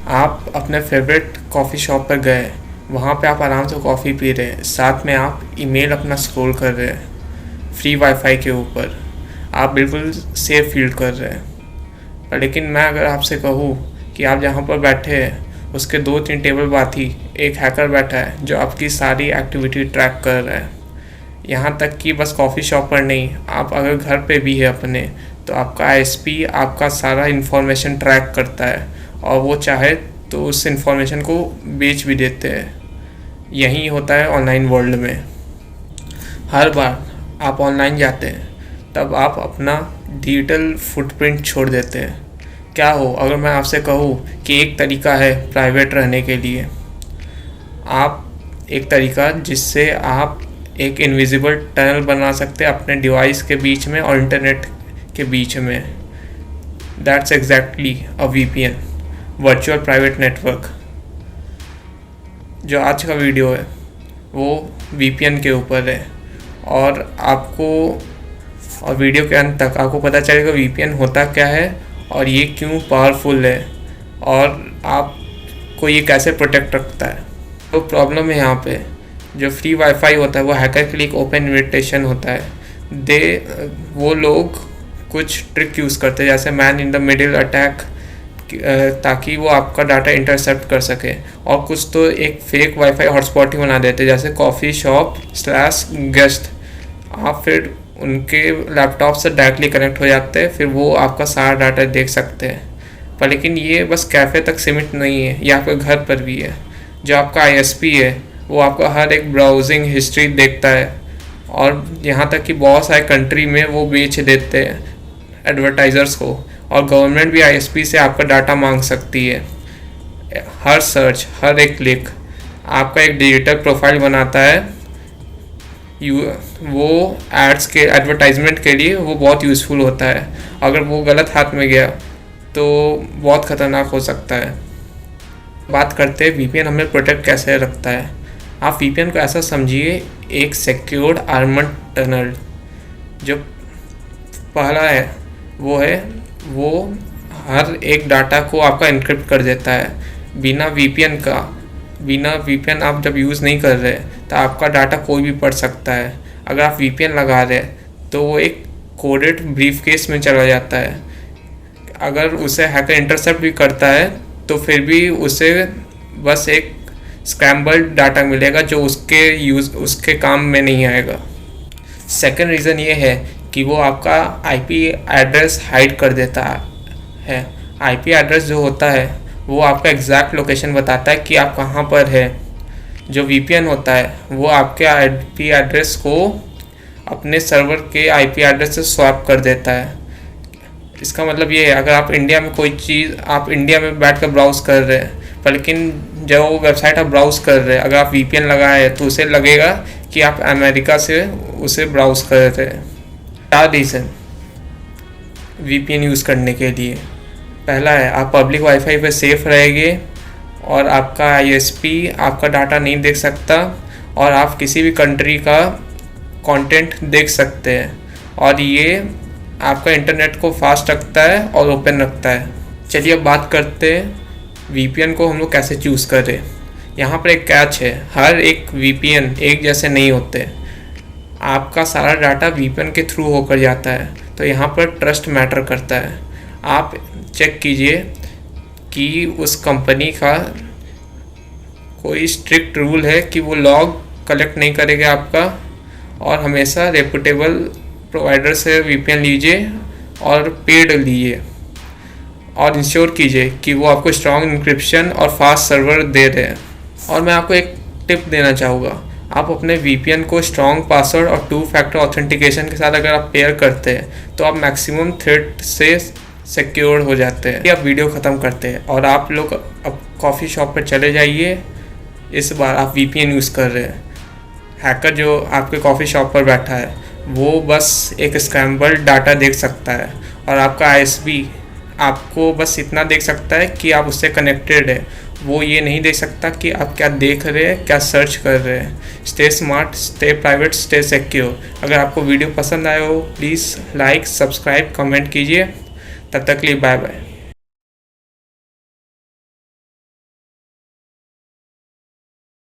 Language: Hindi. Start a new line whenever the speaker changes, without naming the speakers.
आप अपने फेवरेट कॉफ़ी शॉप पर गए, वहाँ पे आप आराम से कॉफ़ी पी रहे हैं, साथ में आप ईमेल अपना स्क्रॉल कर रहे हैं फ्री वाईफाई के ऊपर। आप बिल्कुल सेफ फील कर रहे हैं। पर लेकिन मैं अगर आपसे कहूँ कि आप जहाँ पर बैठे हैं उसके 2-3 टेबल बाद ही एक हैकर बैठा है जो आपकी सारी एक्टिविटी ट्रैक कर रहा है। यहाँ तक कि बस कॉफ़ी शॉप पर नहीं, आप अगर घर पे भी है अपने, तो आपका आईएसपी आपका सारा इन्फॉर्मेशन ट्रैक करता है और वो चाहे तो उस इन्फॉर्मेशन को बेच भी देते हैं। यही होता है ऑनलाइन वर्ल्ड में। हर बार आप ऑनलाइन जाते हैं तब आप अपना डिजिटल फुटप्रिंट छोड़ देते हैं। क्या हो अगर मैं आपसे कहूँ कि एक तरीका है प्राइवेट रहने के लिए, आप एक तरीका जिससे आप एक इनविजिबल टनल बना सकते हैं अपने डिवाइस के बीच में और इंटरनेट के बीच में। That's exactly a VPN, virtual private network. जो आज का वीडियो है वो वीपीएन के ऊपर है और वीडियो के अंत तक आपको पता चलेगा वीपीएन होता क्या है और ये क्यों पावरफुल है और आपको ये कैसे प्रोटेक्ट रखता है। तो प्रॉब्लम है यहाँ पे, जो फ्री वाईफाई होता है वो हैकर के लिए एक ओपन इन्विटेशन होता है। वो लोग कुछ ट्रिक यूज़ करते हैं जैसे man in the middle attack, ताकि वो आपका डाटा इंटरसेप्ट कर सके। और कुछ तो एक फेक वाईफाई हॉटस्पॉट ही बना देते हैं जैसे कॉफ़ी शॉप / गेस्ट। आप फिर उनके लैपटॉप से डायरेक्टली कनेक्ट हो जाते हैं, फिर वो आपका सारा डाटा देख सकते हैं। पर लेकिन ये बस कैफ़े तक सीमित नहीं है, ये आपके घर पर भी है। जो आपका आईएसपी है वो आपका हर एक ब्राउजिंग हिस्ट्री देखता है और यहाँ तक कि बहुत सारे कंट्री में वो बेच देते हैं एडवर्टाइज़र्स को। और गवर्नमेंट भी आईएसपी से आपका डाटा मांग सकती है। हर सर्च, हर एक क्लिक आपका एक डिजिटल प्रोफाइल बनाता है। वो एड्स के एडवर्टाइजमेंट के लिए वो बहुत यूज़फुल होता है। अगर वो गलत हाथ में गया तो बहुत ख़तरनाक हो सकता है। बात करते हैं वीपीएन हमें प्रोटेक्ट कैसे रखता है। आप वीपीएन को ऐसा समझिए, एक सिक्योर्ड आर्मर्ड टनल। जो पहला है वो हर एक डाटा को आपका इनक्रिप्ट कर देता है। बिना वीपीएन आप जब यूज़ नहीं कर रहे तो आपका डाटा कोई भी पढ़ सकता है। अगर आप वीपीएन लगा रहे तो वो एक कोडेड ब्रीफकेस में चला जाता है। अगर उसे हैकर इंटरसेप्ट भी करता है तो फिर भी उसे बस एक स्क्रैम्बल्ड डाटा मिलेगा जो उसके काम में नहीं आएगा। सेकंड रीज़न ये है कि वो आपका आईपी एड्रेस हाइड कर देता है। आईपी एड्रेस जो होता है वो आपका एग्जैक्ट लोकेशन बताता है कि आप कहाँ पर है। जो वीपीएन होता है वो आपके आईपी एड्रेस को अपने सर्वर के आईपी एड्रेस से स्वैप कर देता है। इसका मतलब ये है, अगर आप इंडिया में कोई चीज़ आप इंडिया में बैठ कर ब्राउज़ कर रहे हैं, पर लेकिन जब वो वेबसाइट आप ब्राउज़ कर रहे हैं अगर आप वीपीएन लगाए हैं तो उसे लगेगा कि आप अमेरिका से उसे ब्राउज़ कर रहे हैं। 4 रीज़न वीपीएन यूज़ करने के लिए। पहला है, आप पब्लिक वाईफाई पर सेफ रहेंगे और आपका आईएसपी आपका डाटा नहीं देख सकता और आप किसी भी कंट्री का कंटेंट देख सकते हैं। और ये आपका इंटरनेट को फास्ट रखता है और ओपन रखता है। चलिए अब बात करते हैं वीपीएन को हम लोग कैसे चूज़ करें। यहाँ पर एक कैच है, हर एक वीपीएन एक जैसे नहीं होते। आपका सारा डाटा वीपीएन के थ्रू होकर जाता है, तो यहाँ पर ट्रस्ट मैटर करता है। आप चेक कीजिए कि उस कंपनी का कोई स्ट्रिक्ट रूल है कि वो लॉग कलेक्ट नहीं करेगा आपका। और हमेशा रेपुटेबल प्रोवाइडर से वीपीएन लीजिए और पेड लीजिए और इंश्योर कीजिए कि वो आपको स्ट्रॉन्ग इंक्रिप्शन और फास्ट सर्वर दे रहे हैं। और मैं आपको एक टिप देना चाहूँगा, आप अपने वीपीएन को स्ट्रॉन्ग पासवर्ड और 2 फैक्टर ऑथेंटिकेशन के साथ अगर आप पेयर करते हैं तो आप मैक्सिमम थ्रेट से सिक्योर हो जाते हैं। अब वीडियो ख़त्म करते हैं और आप लोग अब कॉफ़ी शॉप पर चले जाइए। इस बार आप वीपीएन यूज़ कर रहे हैं। हैकर जो आपके कॉफ़ी शॉप पर बैठा है वो बस एक स्क्रैम्बल्ड डाटा देख सकता है और आपका आईएसपी आपको बस इतना देख सकता है कि आप उससे कनेक्टेड है। वो ये नहीं देख सकता कि आप क्या देख रहे हैं, क्या सर्च कर रहे हैं। Stay smart, stay private, stay secure. अगर आपको वीडियो पसंद आया हो प्लीज़ लाइक, सब्सक्राइब, कमेंट कीजिए। तब तक के लिए बाय बाय।